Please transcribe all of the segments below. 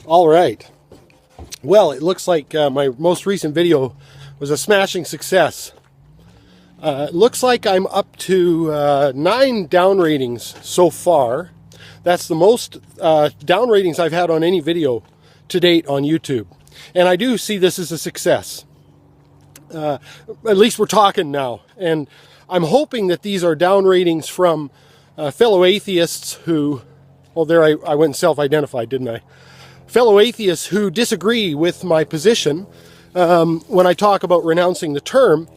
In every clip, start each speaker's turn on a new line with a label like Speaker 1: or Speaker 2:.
Speaker 1: All right. Well, it looks like my most recent video was a smashing success. It looks like I'm up to 9 down ratings so far. That's the most down ratings I've had on any video to date on YouTube. And I do see this as a success. At least we're talking now. And I'm hoping that these are down ratings from fellow atheists who, well, there I went and self-identified, didn't I? Fellow atheists who disagree with my position when I talk about renouncing the term,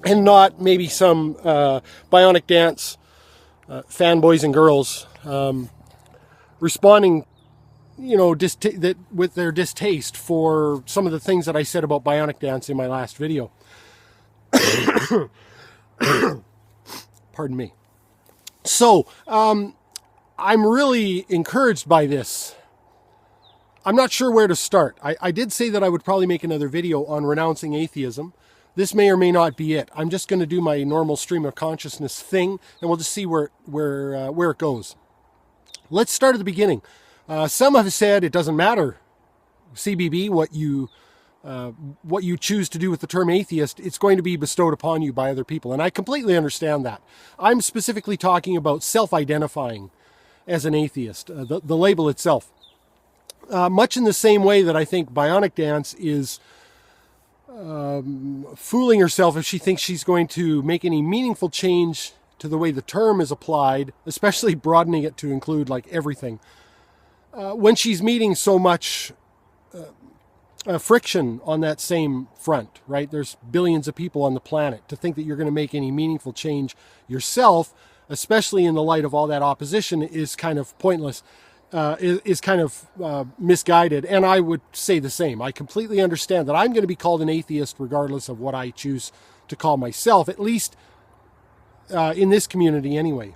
Speaker 1: and not maybe some bionic dance fanboys and girls responding, you know, with their distaste for some of the things that I said about bionic dance in my last video. Pardon me. So, I'm really encouraged by this. I'm not sure where to start. I did say that I would probably make another video on renouncing atheism. This may or may not be it. I'm just going to do my normal stream of consciousness thing, and we'll just see where it goes. Let's start at the beginning. Some have said it doesn't matter, CBB, what you choose to do with the term atheist. It's going to be bestowed upon you by other people, and I completely understand that. I'm specifically talking about self-identifying as an atheist, the label itself. Much in the same way that I think bionic dance is fooling herself if she thinks she's going to make any meaningful change to the way the term is applied, especially broadening it to include like everything. When she's meeting so much friction on that same front, right? There's billions of people on the planet. To think that you're going to make any meaningful change yourself, especially in the light of all that opposition, is kind of pointless. Is kind of misguided, and I would say the same. I completely understand that I'm going to be called an atheist regardless of what I choose to call myself, at least in this community anyway.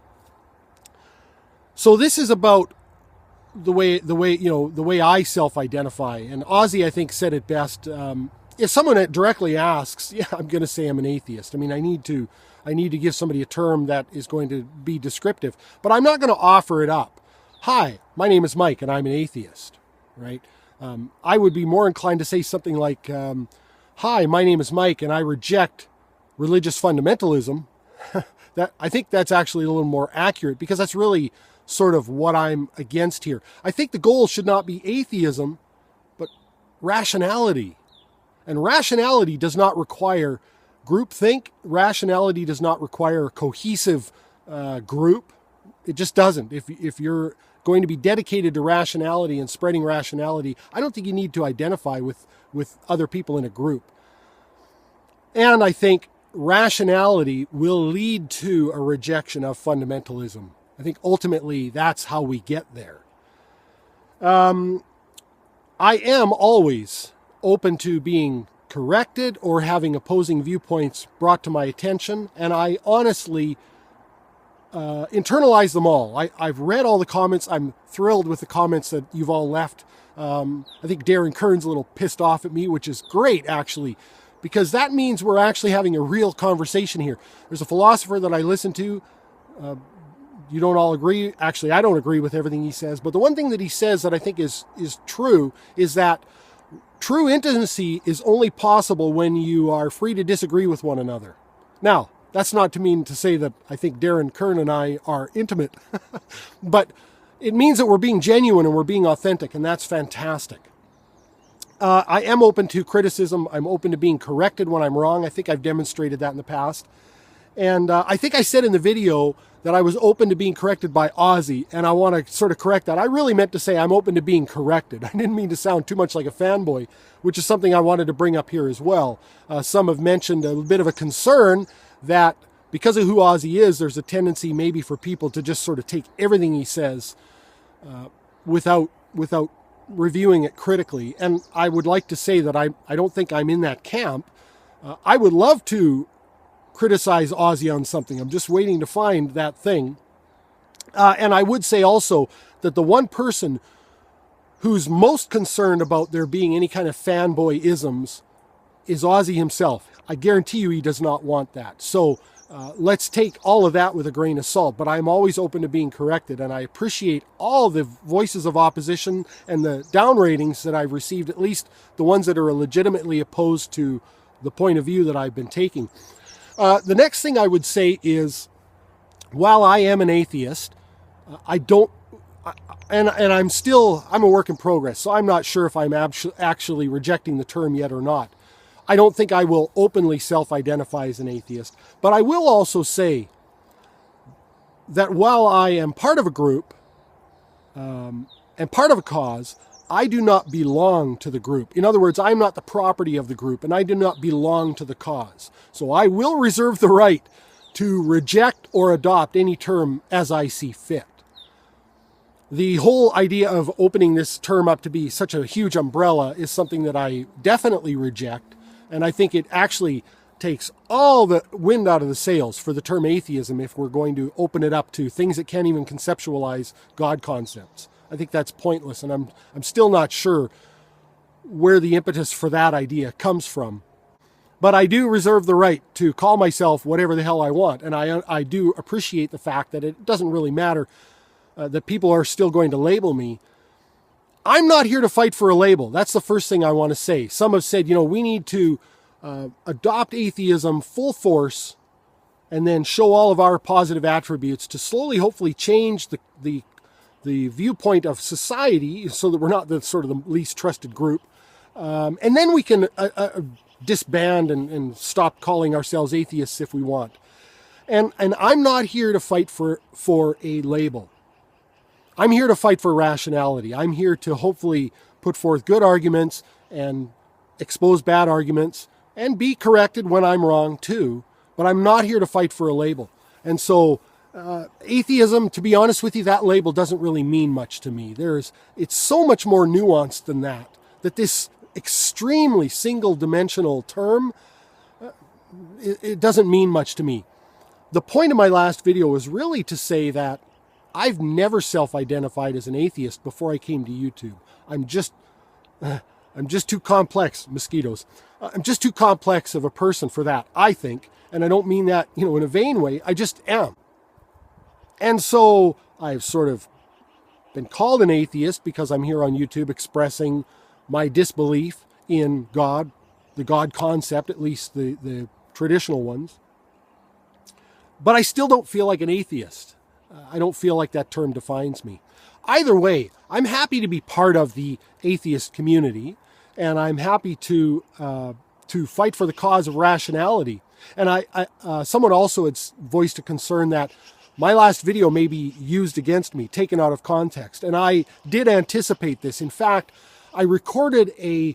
Speaker 1: So this is about the way I self-identify. And Ozzy, I think, said it best. If someone directly asks, yeah, I'm going to say I'm an atheist. I mean, I need to give somebody a term that is going to be descriptive, but I'm not going to offer it up. Hi, my name is Mike and I'm an atheist, right? I would be more inclined to say something like, hi, my name is Mike and I reject religious fundamentalism. I think that's actually a little more accurate, because that's really sort of what I'm against here. I think the goal should not be atheism, but rationality. And rationality does not require groupthink. Rationality does not require a cohesive group. It just doesn't. If you're going to be dedicated to rationality and spreading rationality, I don't think you need to identify with other people in a group. And I think rationality will lead to a rejection of fundamentalism. I think ultimately that's how we get there. I am always open to being corrected or having opposing viewpoints brought to my attention, and I honestly internalize them all. I've read all the comments. I'm thrilled with the comments that you've all left. I think Darren Kern's a little pissed off at me, which is great, actually, because that means we're actually having a real conversation here. There's a philosopher that I listen to. You don't all agree. Actually, I don't agree with everything he says, but the one thing that he says that I think is true is that true intimacy is only possible when you are free to disagree with one another. Now, that's not to mean to say that I think Darren Kern and I are intimate, but it means that we're being genuine and we're being authentic, and that's fantastic. I am open to criticism. I'm open to being corrected when I'm wrong. I think I've demonstrated that in the past. And I think I said in the video that I was open to being corrected by Ozzy, and I want to sort of correct that. I really meant to say I'm open to being corrected. I didn't mean to sound too much like a fanboy, which is something I wanted to bring up here as well. Some have mentioned a bit of a concern that because of who Ozzy is, there's a tendency maybe for people to just sort of take everything he says without reviewing it critically. And I would like to say that I don't think I'm in that camp. I would love to criticize Ozzy on something. I'm just waiting to find that thing. And I would say also that the one person who's most concerned about there being any kind of fanboy isms is Ozzy himself. I guarantee you he does not want that. So let's take all of that with a grain of salt, but I'm always open to being corrected, and I appreciate all the voices of opposition and the down ratings that I've received, at least the ones that are legitimately opposed to the point of view that I've been taking. The next thing I would say is, while I am an atheist, I'm a work in progress, so I'm not sure if I'm actually rejecting the term yet or not. I don't think I will openly self-identify as an atheist, but I will also say that while I am part of a group and part of a cause, I do not belong to the group. In other words, I'm not the property of the group, and I do not belong to the cause. So I will reserve the right to reject or adopt any term as I see fit. The whole idea of opening this term up to be such a huge umbrella is something that I definitely reject. And I think it actually takes all the wind out of the sails for the term atheism if we're going to open it up to things that can't even conceptualize God concepts. I think that's pointless, and I'm still not sure where the impetus for that idea comes from. But I do reserve the right to call myself whatever the hell I want, and I do appreciate the fact that it doesn't really matter that people are still going to label me. I'm not here to fight for a label. That's the first thing I want to say. Some have said, we need to adopt atheism full force and then show all of our positive attributes to slowly, hopefully, change the viewpoint of society so that we're not the sort of the least trusted group. And then we can disband and stop calling ourselves atheists if we want. And I'm not here to fight for a label. I'm here to fight for rationality. I'm here to hopefully put forth good arguments and expose bad arguments and be corrected when I'm wrong too. But I'm not here to fight for a label. And so atheism, to be honest with you, that label doesn't really mean much to me. It's so much more nuanced than that this extremely single-dimensional term, it doesn't mean much to me. The point of my last video was really to say that I've never self-identified as an atheist before I came to YouTube. I'm just too complex, mosquitoes. I'm just too complex of a person for that, I think. And I don't mean that, in a vain way. I just am. And so I've sort of been called an atheist because I'm here on YouTube expressing my disbelief in God, the God concept, at least the traditional ones. But I still don't feel like an atheist. I don't feel like that term defines me. Either way, I'm happy to be part of the atheist community, and I'm happy to fight for the cause of rationality. And someone also had voiced a concern that my last video may be used against me, taken out of context. And I did anticipate this. In fact, I recorded a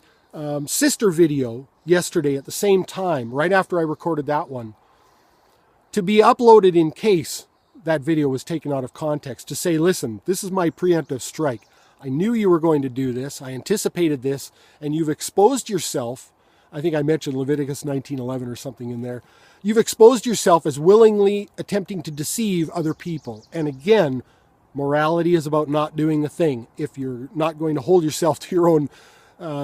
Speaker 1: sister video yesterday at the same time, right after I recorded that one, to be uploaded in case that video was taken out of context, to say, listen, this is my preemptive strike. I knew you were going to do this. I anticipated this, and you've exposed yourself. I think I mentioned Leviticus 19:11 or something in there. You've exposed yourself as willingly attempting to deceive other people. And again, morality is about not doing a thing. If you're not going to hold yourself to your own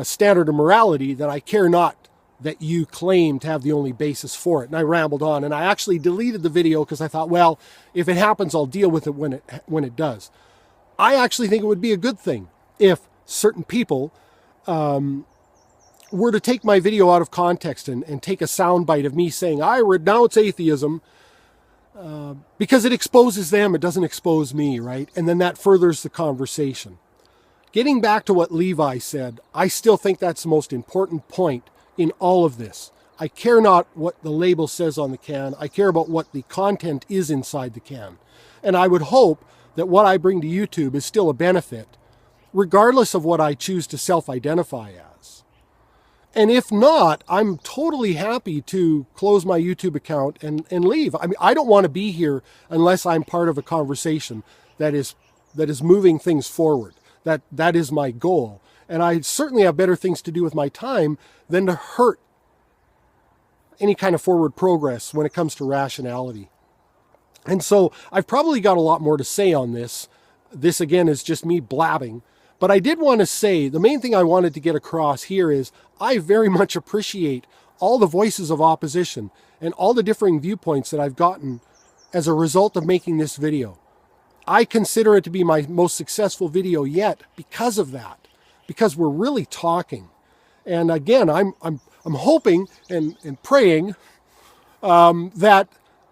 Speaker 1: standard of morality, then I care not that you claim to have the only basis for it. And I rambled on, and I actually deleted the video because I thought, well, if it happens, I'll deal with it when it does. I actually think it would be a good thing if certain people were to take my video out of context and take a soundbite of me saying, I renounce atheism, because it exposes them, it doesn't expose me, right? And then that furthers the conversation. Getting back to what Levi said, I still think that's the most important point in all of this. I care not what the label says on the can. I care about what the content is inside the can. And I would hope that what I bring to YouTube is still a benefit, regardless of what I choose to self-identify as. And if not, I'm totally happy to close my YouTube account and leave. I mean, I don't want to be here unless I'm part of a conversation that is moving things forward. That is my goal. And I certainly have better things to do with my time than to hurt any kind of forward progress when it comes to rationality. And so I've probably got a lot more to say on this. This, again, is just me blabbing. But I did want to say, the main thing I wanted to get across here is I very much appreciate all the voices of opposition and all the differing viewpoints that I've gotten as a result of making this video. I consider it to be my most successful video yet because of that, because we're really talking. And again, I'm hoping and praying that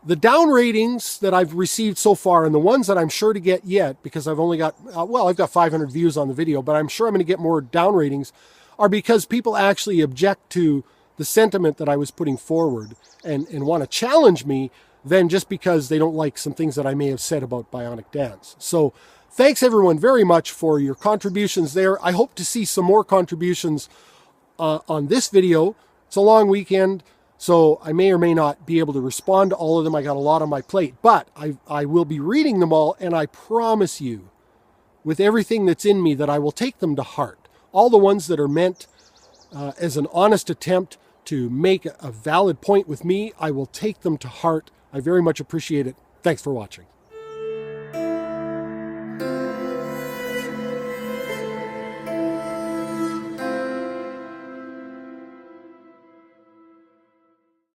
Speaker 1: the down ratings that I've received so far, and the ones that I'm sure to get yet, because I've only got, I've got 500 views on the video, but I'm sure I'm going to get more down ratings, are because people actually object to the sentiment that I was putting forward and want to challenge me than just because they don't like some things that I may have said about bionic dance. So thanks everyone very much for your contributions there. I hope to see some more contributions on this video. It's a long weekend, so I may or may not be able to respond to all of them. I got a lot on my plate, but I will be reading them all, and I promise you, with everything that's in me, that I will take them to heart. All the ones that are meant as an honest attempt to make a valid point with me, I will take them to heart. I very much appreciate it. Thanks for watching.